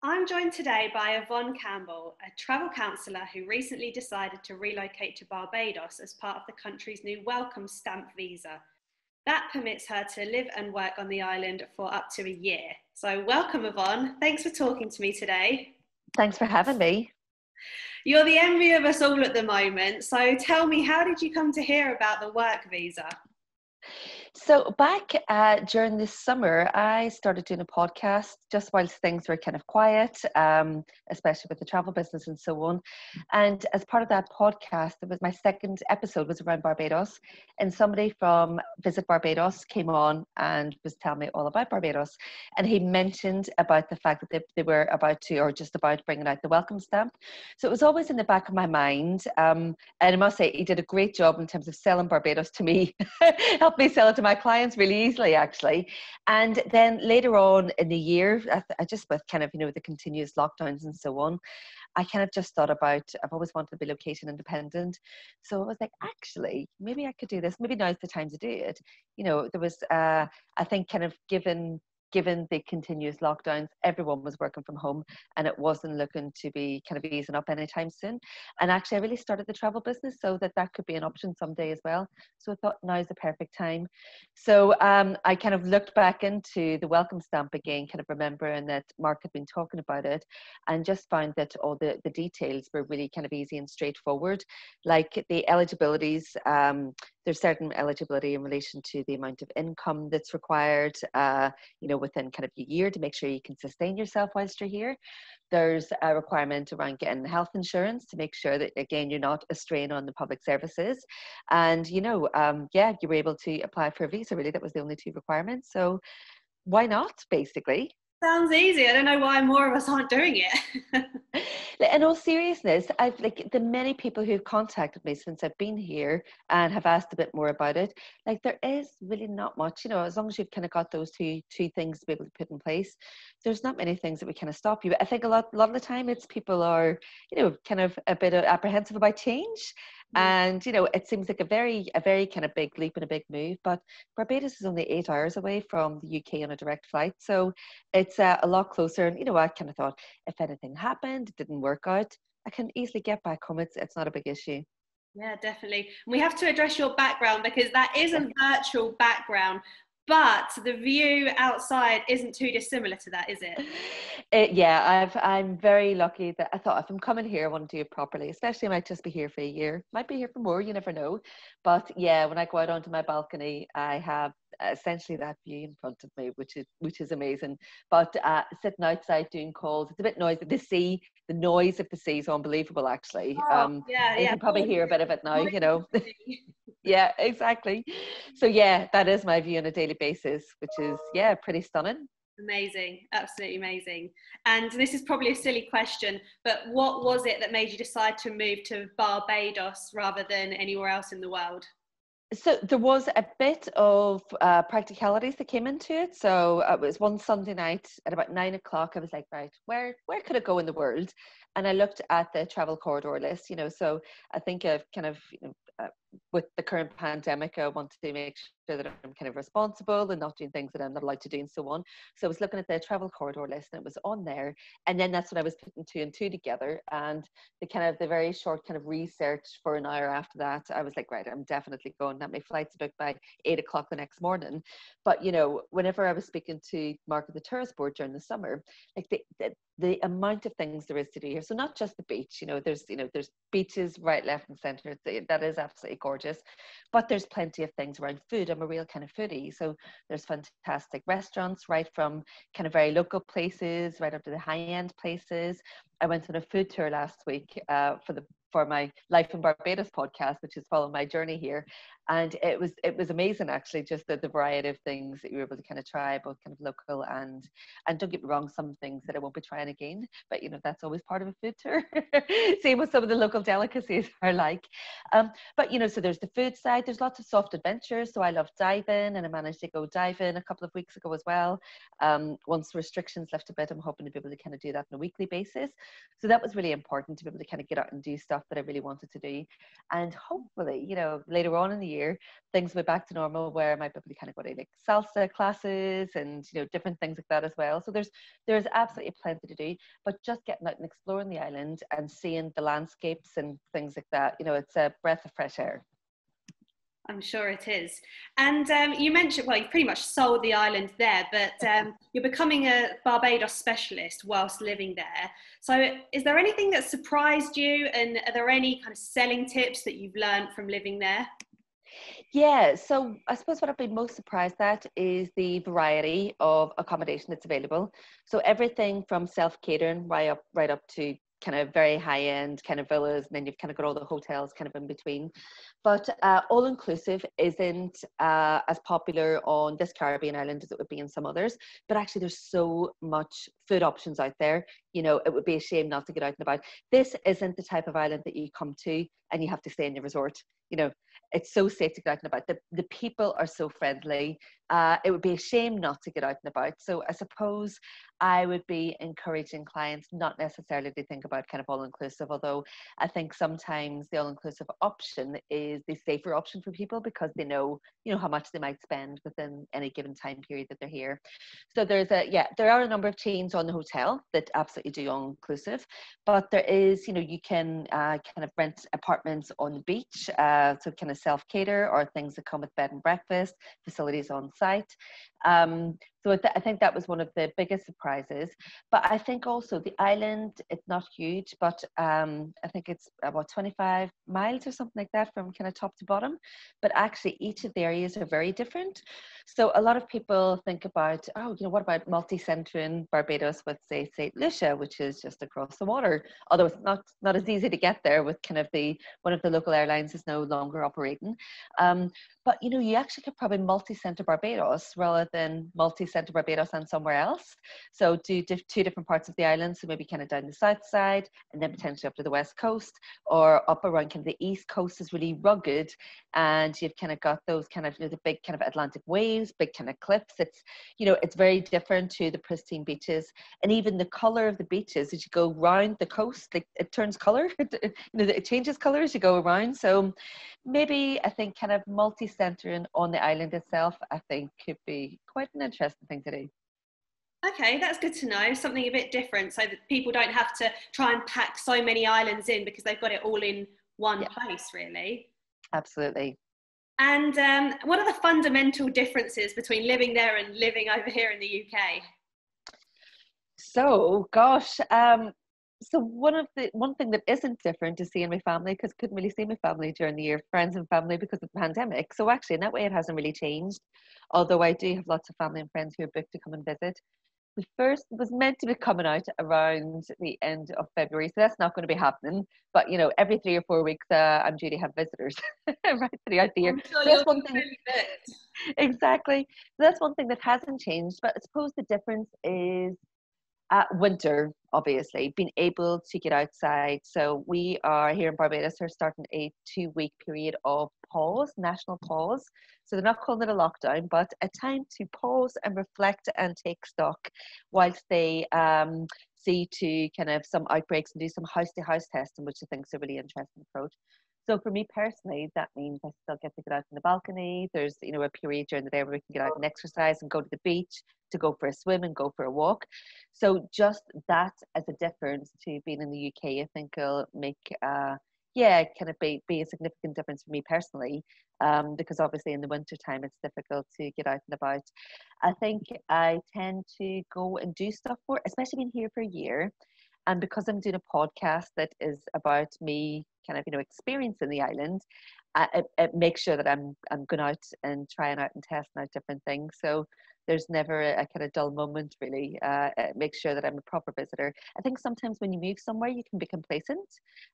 I'm joined today by Yvonne Campbell, a travel counsellor who recently decided to relocate to Barbados as part of the country's new welcome stamp visa. That permits her to live and work on the island for up to a year. So welcome, Yvonne. Thanks for talking to me today. Thanks for having me. You're the envy of us all at the moment. So tell me, how did you come to hear about the work visa? So back during this summer, I started doing a podcast just whilst things were kind of quiet, especially with the travel business and so on. And as part of that podcast, it was my second episode was around Barbados, and somebody from Visit Barbados came on and was telling me all about Barbados. And he mentioned about the fact that they were about to, or just about bringing out the welcome stamp. So it was always in the back of my mind. And I must say, he did a great job in terms of selling Barbados to me, helped me sell it to my clients really easily, actually. And then later on in the year, I just with kind of, the continuous lockdowns and so on, I kind of just thought about, I've always wanted to be location independent. So I was like, actually, maybe I could do this. Maybe now's the time to do it. There was, I think, kind of given the continuous lockdowns, everyone was working from home and it wasn't looking to be kind of easing up anytime soon. And actually, I really started the travel business so that could be an option someday as well. So I thought now's the perfect time. So I kind of looked back into the welcome stamp again, kind of remembering that Mark had been talking about it, and just found that all the details were really kind of easy and straightforward. Like the eligibilities, there's certain eligibility in relation to the amount of income that's required, within kind of a year to make sure you can sustain yourself whilst you're here. There's a requirement around getting health insurance to make sure that, again, you're not a strain on the public services. And, you were able to apply for a visa, really. That was the only two requirements. So why not, basically? Sounds easy. I don't know why more of us aren't doing it. In all seriousness, I've the many people who've contacted me since I've been here and have asked a bit more about it. There is really not much, as long as you've kind of got those two things to be able to put in place, there's not many things that would kind of stop you. I think a lot of the time it's people are, kind of a bit apprehensive about change. And, it seems like a very kind of big leap and a big move, but Barbados is only 8 hours away from the UK on a direct flight. So it's a lot closer. And, I kind of thought if anything happened, it didn't work out, I can easily get back home. It's not a big issue. Yeah, definitely. We have to address your background because that is a virtual background, but the view outside isn't too dissimilar to that, is it? I'm very lucky that I thought if I'm coming here, I want to do it properly, especially I might just be here for a year, might be here for more, you never know. But yeah, when I go out onto my balcony, I have essentially that view in front of me, which is amazing. But sitting outside doing calls, it's a bit noisy. The noise of the sea is unbelievable, actually. You can probably hear a bit of it now, Yeah, exactly. So yeah, that is my view on a daily basis, which is, pretty stunning. Amazing, absolutely amazing. And this is probably a silly question, but what was it that made you decide to move to Barbados rather than anywhere else in the world? So there was a bit of practicalities that came into it. So it was one Sunday night at about 9 o'clock. I was like, right, where could I go in the world? And I looked at the travel corridor list, so I think I've kind of, with the current pandemic, I want to make sure that I'm kind of responsible and not doing things that I'm not allowed to do and so on. So I was looking at the travel corridor list and it was on there. And then that's when I was putting two and two together. And the very short kind of research for an hour after that, I was like, right, I'm definitely going. That my flight's booked by 8 o'clock the next morning. But, whenever I was speaking to Mark of the Tourist Board during the summer, the amount of things there is to do here. So not just the beach, there's beaches right, left and center. That is absolutely gorgeous. But there's plenty of things around food. I'm a real kind of foodie. So there's fantastic restaurants, right from kind of very local places, right up to the high-end places. I went on a food tour last week for my Life in Barbados podcast, which is following my journey here. And it was amazing, actually, just the variety of things that you were able to kind of try, both kind of local and don't get me wrong, some things that I won't be trying again, but that's always part of a food tour. Same with some of the local delicacies are like. But so there's the food side, there's lots of soft adventures. So I love diving, and I managed to go diving a couple of weeks ago as well. Once restrictions lift a bit, I'm hoping to be able to kind of do that on a weekly basis. So that was really important, to be able to kind of get out and do stuff stuff that I really wanted to do. And hopefully, you know, later on in the year, things will be back to normal where I might be able to kind of go to like salsa classes and, you know, different things like that as well. So there's absolutely plenty to do, but just getting out and exploring the island and seeing the landscapes and things like that, you know, it's a breath of fresh air. I'm sure it is. And you mentioned, well, you pretty much sold the island there, but you're becoming a Barbados specialist whilst living there. So is there anything that surprised you, and are there any kind of selling tips that you've learned from living there? Yeah, so I suppose what I've been most surprised at is the variety of accommodation that's available. So everything from self-catering right up to kind of very high-end kind of villas, and then you've kind of got all the hotels kind of in between. But all-inclusive isn't as popular on this Caribbean island as it would be in some others. But actually, there's so much food options out there. You know, it would be a shame not to get out and about. This isn't the type of island that you come to and you have to stay in your resort. You know, it's so safe to get out and about. The people are so friendly. It would be a shame not to get out and about. So I suppose I would be encouraging clients not necessarily to think about kind of all-inclusive, although I think sometimes the all-inclusive option is the safer option for people because they know, you know, how much they might spend within any given time period that they're here. So there are a number of chains on the hotel that absolutely do all-inclusive, but there is, you know, you can kind of rent apartments on the beach, so kind of self-cater, or things that come with bed and breakfast, facilities on site. So I think that was one of the biggest surprises. But I think also the island, it's not huge, but I think it's about 25 miles or something like that from kind of top to bottom. But actually each of the areas are very different. So a lot of people think about, oh, you know, what about multi-centering Barbados with, say, St. Lucia, which is just across the water, although it's not as easy to get there with kind of one of the local airlines is no longer operating. But, you know, you actually could probably multi-center Barbados rather than multi-center Barbados and somewhere else. So do two different parts of the island. So maybe kind of down the south side and then potentially up to the west coast, or up around kind of the east coast is really rugged. And you've kind of got those kind of, you know, the big kind of Atlantic waves, big kind of cliffs. It's, you know, it's very different to the pristine beaches. And even the color of the beaches, as you go round the coast, like it turns color, you know, it changes color as you go around. So maybe I think kind of multi-centering on the island itself, I think could be quite an interesting thing to do. Okay, that's good to know. Something a bit different so that people don't have to try and pack so many islands in because they've got it all in one place, really. Absolutely. And what are the fundamental differences between living there and living over here in the UK? So, gosh, so one thing that isn't different is seeing my family, because I couldn't really see my family during the year, friends and family, because of the pandemic. So actually, in that way, it hasn't really changed. Although I do have lots of family and friends who are booked to come and visit. The first was meant to be coming out around the end of February, so that's not going to be happening. But you know, every 3 or 4 weeks, I'm due to have visitors right throughout the year. I'm sure So you'll that's one be thing. really good. Exactly. So that's one thing that hasn't changed. But I suppose the difference is winter, obviously, being able to get outside. So we are here in Barbados, are starting a 2-week period of pause, national pause. So they're not calling it a lockdown, but a time to pause and reflect and take stock whilst they see to kind of some outbreaks and do some house-to-house testing, which I think is a really interesting approach. So for me personally, that means I still get to get out on the balcony. There's, you know, a period during the day where we can get out and exercise and go to the beach, to go for a swim and go for a walk. So just that as a difference to being in the UK, I think will make, kind of be a significant difference for me personally, because obviously in the winter time it's difficult to get out and about. I think I tend to go and do stuff more, especially being here for a year. And because I'm doing a podcast that is about me kind of, you know, experiencing the island, it makes sure that I'm going out and trying out and testing out different things. So there's never a kind of dull moment, really. It makes sure that I'm a proper visitor. I think sometimes when you move somewhere, you can be complacent,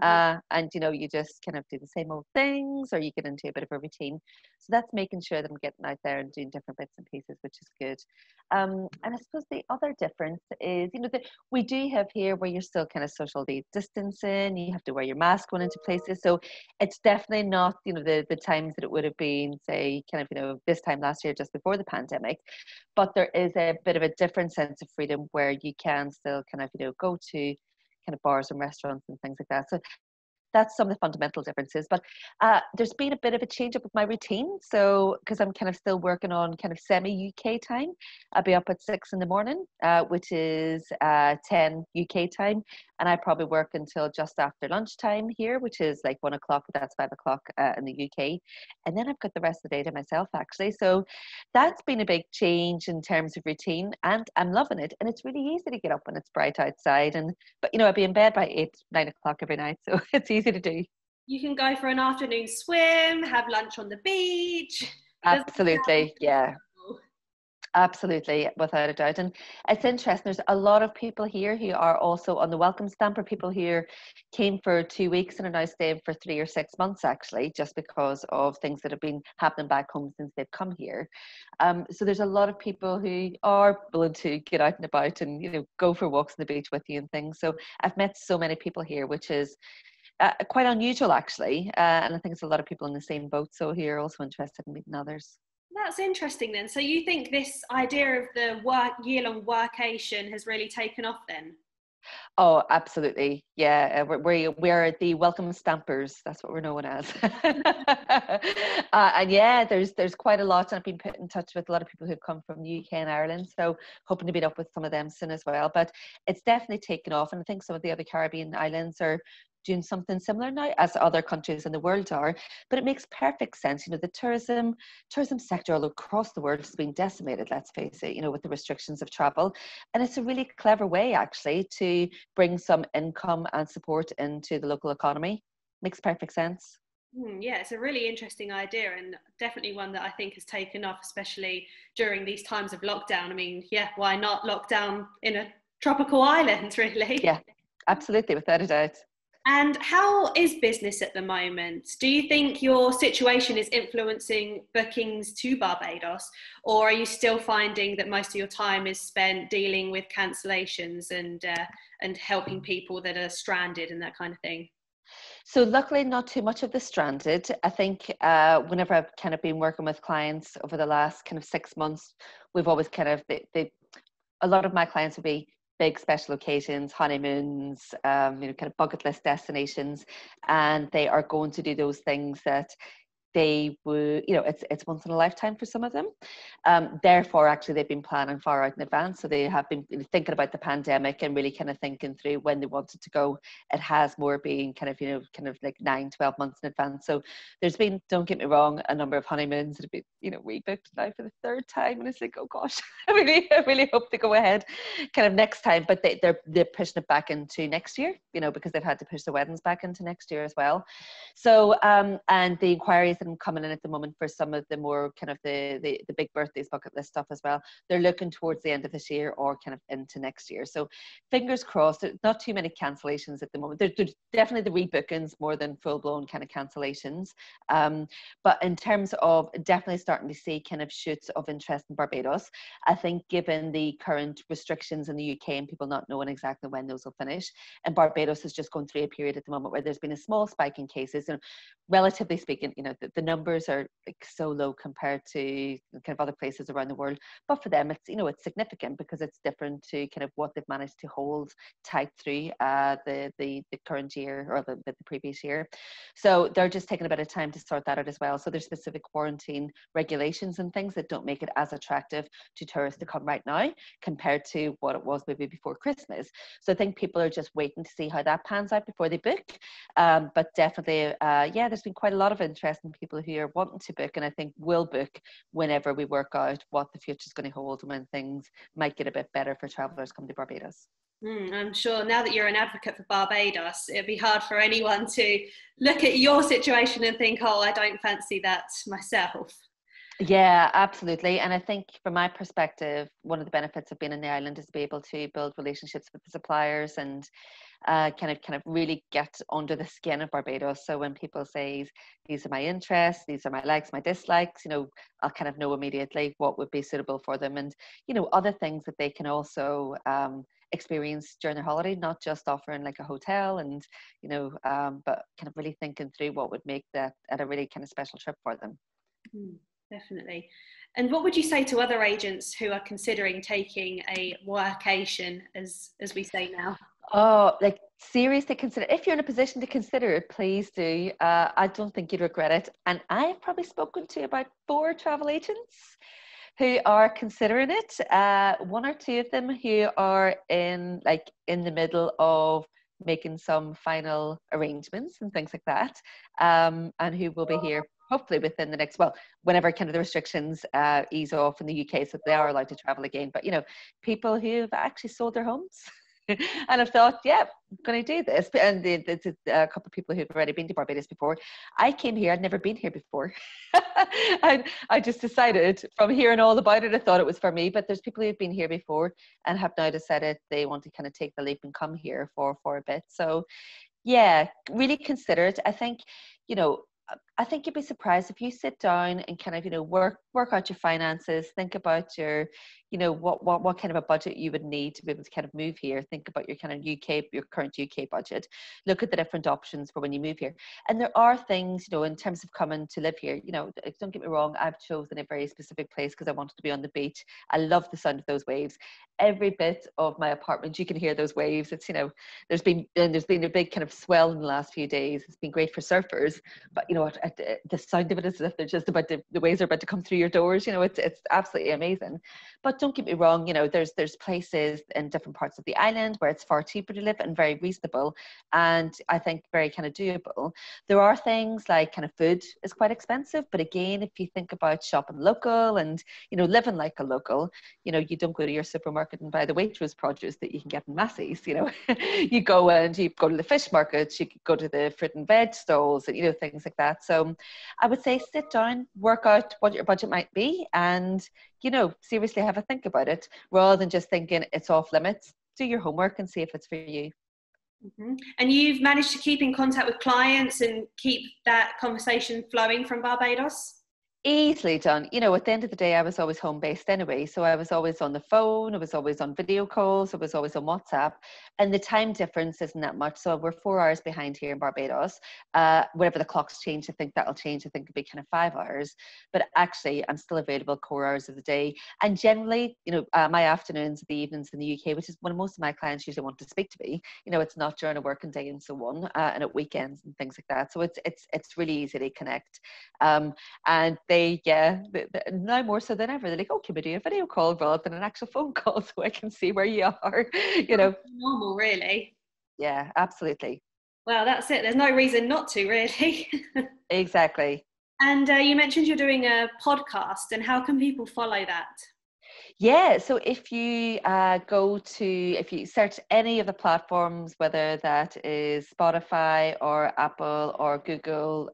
and you know, you just kind of do the same old things, or you get into a bit of a routine. So that's making sure that I'm getting out there and doing different bits and pieces, which is good. And I suppose the other difference is, you know, that we do have here where you're still kind of social distancing. You have to wear your mask going into places. So it's definitely not, you know, the times that it would have been, say, kind of, you know, this time last year, just before the pandemic. But there is a bit of a different sense of freedom where you can still kind of, you know, go to kind of bars and restaurants and things like that. So that's some of the fundamental differences. But there's been a bit of a change up with my routine. So, because I'm kind of still working on kind of semi-UK time, I'll be up at 6 in the morning, which is 10 UK time. And I probably work until just after lunchtime here, which is like 1 o'clock, but that's 5 o'clock in the UK. And then I've got the rest of the day to myself, actually. So that's been a big change in terms of routine, and I'm loving it. And it's really easy to get up when it's bright outside. But I'll be in bed by 8, 9 o'clock every night. So it's easy to do. You can go for an afternoon swim, have lunch on the beach. Absolutely. Yeah. Absolutely, without a doubt. And it's interesting, there's a lot of people here who are also on the welcome stamp, or people here came for 2 weeks and are now staying for 3 or 6 months, actually, just because of things that have been happening back home since they've come here. So there's a lot of people who are willing to get out and about and go for walks on the beach with you and things. So I've met so many people here, which is quite unusual, actually. And I think it's a lot of people in the same boat, so who are also interested in meeting others. That's interesting then. So you think this idea of the year-long workation has really taken off then? Oh, absolutely. Yeah, we're the welcome stampers. That's what we're known as. And yeah, there's quite a lot. And I've been put in touch with a lot of people who've come from the UK and Ireland. So hoping to meet up with some of them soon as well. But it's definitely taken off. And I think some of the other Caribbean islands are doing something similar now, as other countries in the world are. But it makes perfect sense. The tourism sector all across the world has been decimated, let's face it, with the restrictions of travel. And it's a really clever way, actually, to bring some income and support into the local economy. Makes perfect sense. Yeah, it's a really interesting idea, and definitely one that I think has taken off, especially during these times of lockdown. I mean, yeah, why not lock down in a tropical island, really? Yeah, absolutely, without a doubt. And how is business at the moment? Do you think your situation is influencing bookings to Barbados, or are you still finding that most of your time is spent dealing with cancellations and helping people that are stranded and that kind of thing? So luckily, not too much of the stranded. I think whenever I've kind of been working with clients over the last kind of 6 months, we've always kind of, a lot of my clients would be big special occasions, honeymoons, kind of bucket list destinations, and they are going to do those things that they would, it's once in a lifetime for some of them. Therefore, actually, they've been planning far out in advance. So they have been thinking about the pandemic and really kind of thinking through when they wanted to go. It has more been kind of like 9, 12 months in advance. So there's been, don't get me wrong, a number of honeymoons that have been, rebooked now for the 3rd time. And it's like, oh gosh, I really hope to go ahead kind of next time. But they're pushing it back into next year, because they've had to push the weddings back into next year as well. So, and the inquiries that I'm coming in at the moment for some of the more kind of the big birthdays bucket list stuff as well, they're looking towards the end of this year or kind of into next year. So fingers crossed. There's not too many cancellations at the moment. There's definitely the rebookings more than full-blown kind of cancellations. But in terms of definitely starting to see kind of shoots of interest in Barbados, I think given the current restrictions in the UK and people not knowing exactly when those will finish, and Barbados is just going through a period at the moment where there's been a small spike in cases, and relatively speaking, the numbers are like so low compared to kind of other places around the world. But for them, it's significant because it's different to kind of what they've managed to hold tight through the current year or the previous year. So they're just taking a bit of time to sort that out as well. So there's specific quarantine regulations and things that don't make it as attractive to tourists to come right now compared to what it was maybe before Christmas. So I think people are just waiting to see how that pans out before they book. But definitely, there's been quite a lot of interest in people who are wanting to book, and I think will book whenever we work out what the future is going to hold and when things might get a bit better for travellers coming to Barbados. I'm sure now that you're an advocate for Barbados, it'd be hard for anyone to look at your situation and think, oh, I don't fancy that myself. Yeah, absolutely. And I think from my perspective, one of the benefits of being in the island is to be able to build relationships with the suppliers and kind of really get under the skin of Barbados. So when people say, these are my interests, these are my likes, my dislikes, I'll kind of know immediately what would be suitable for them. And, other things that they can also experience during their holiday, not just offering like a hotel and, but kind of really thinking through what would make that a really kind of special trip for them. Definitely. And what would you say to other agents who are considering taking a workation, as we say now? Oh, like seriously consider, if you're in a position to consider it, please do. I don't think you'd regret it. And I've probably spoken to about 4 travel agents who are considering it. One or two of them who are in the middle of making some final arrangements and things like that, and who will be here hopefully within the next, well, whenever kind of the restrictions ease off in the UK, so they are allowed to travel again. But people who have actually sold their homes. And I've thought, yeah, I'm going to do this. And there's a couple of people who've already been to Barbados before. I came here, I'd never been here before. And I just decided from hearing all about it, I thought it was for me. But there's people who've been here before and have now decided they want to kind of take the leap and come here for a bit. So yeah, really consider it. I think you'd be surprised if you sit down and kind of, work out your finances, think about your, what kind of a budget you would need to be able to kind of move here. Think about your kind of your current UK budget. Look at the different options for when you move here. And there are things, in terms of coming to live here, don't get me wrong, I've chosen a very specific place because I wanted to be on the beach. I love the sound of those waves. Every bit of my apartment, you can hear those waves. It's, there's been a big kind of swell in the last few days. It's been great for surfers, but the sound of it is as if they're just the waves are about to come through your doors. It's absolutely amazing. But don't get me wrong, there's places in different parts of the island where it's far cheaper to live and very reasonable, and I think very kind of doable. There are things like kind of food is quite expensive, but again, if you think about shopping local and living like a local, you don't go to your supermarket and buy the Waitrose produce that you can get in Massey's. You go to the fish markets, you go to the fruit and veg stalls, and things like that. So I would say sit down, work out what your budget might be, and seriously have a think about it rather than just thinking it's off limits. Do your homework and see if it's for you. Mm-hmm. And you've managed to keep in contact with clients and keep that conversation flowing from Barbados? Easily done. At the end of the day, I was always home based anyway. So I was always on the phone, I was always on video calls, I was always on WhatsApp. And the time difference isn't that much. So we're 4 hours behind here in Barbados. Whenever the clocks change, I think that'll change. I think it'll be kind of 5 hours. But actually, I'm still available core hours of the day. And generally, my afternoons, the evenings in the UK, which is when most of my clients usually want to speak to me. It's not during a working day and so on, and at weekends and things like that. So it's really easy to connect. And now more so than ever, they're like, oh, can we do a video call rather than an actual phone call so I can see where you are? Normal, really. Yeah, absolutely. Well, that's it. There's no reason not to, really. Exactly. And you mentioned you're doing a podcast, and how can people follow that? Yeah, so if you if you search any of the platforms, whether that is Spotify or Apple or Google,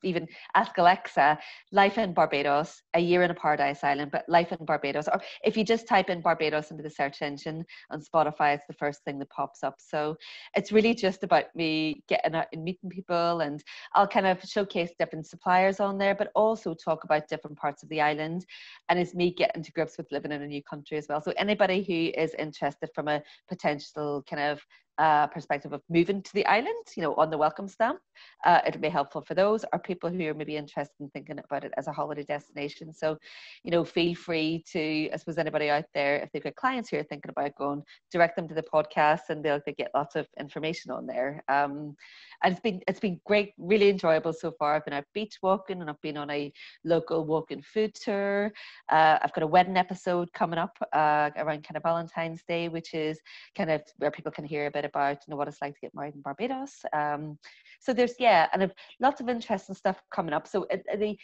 even ask Alexa, Life in Barbados, A Year in a Paradise Island, but Life in Barbados, or if you just type in Barbados into the search engine on Spotify, it's the first thing that pops up. So it's really just about me getting out and meeting people, and I'll kind of showcase different suppliers on there, but also talk about different parts of the island, and it's me getting to grips with living in a new country as well. So anybody who is interested from a potential kind of perspective of moving to the island, on the welcome stamp, it'll be helpful for those, or people who are maybe interested in thinking about it as a holiday destination. So, feel free to, I suppose, anybody out there, if they've got clients who are thinking about going, direct them to the podcast, and they'll get lots of information on there. And it's been great, really enjoyable so far. I've been out beach walking, and I've been on a local walking food tour. I've got a wedding episode coming up around kind of Valentine's Day, which is kind of where people can hear a bit about what it's like to get married in Barbados. So there's and I've lots of interesting stuff coming up. So they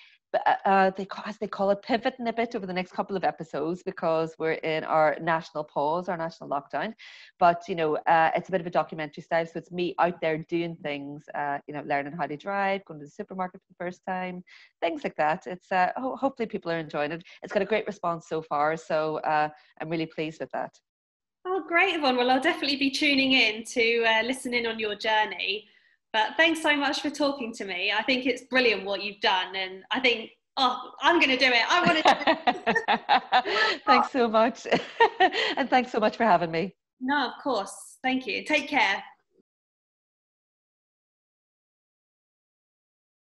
call it pivoting a bit over the next couple of episodes because we're in our national pause, our national lockdown. But it's a bit of a documentary style, so it's me out there doing things, learning how to drive, going to the supermarket for the first time, things like that. It's hopefully people are enjoying it. It's got a great response so far, so I'm really pleased with that. Oh, great, Yvonne. Well, I'll definitely be tuning in to listen in on your journey. But thanks so much for talking to me. I think it's brilliant what you've done. And I think, I'm going to do it. I want to do it. Thanks so much. And thanks so much for having me. No, of course. Thank you. Take care.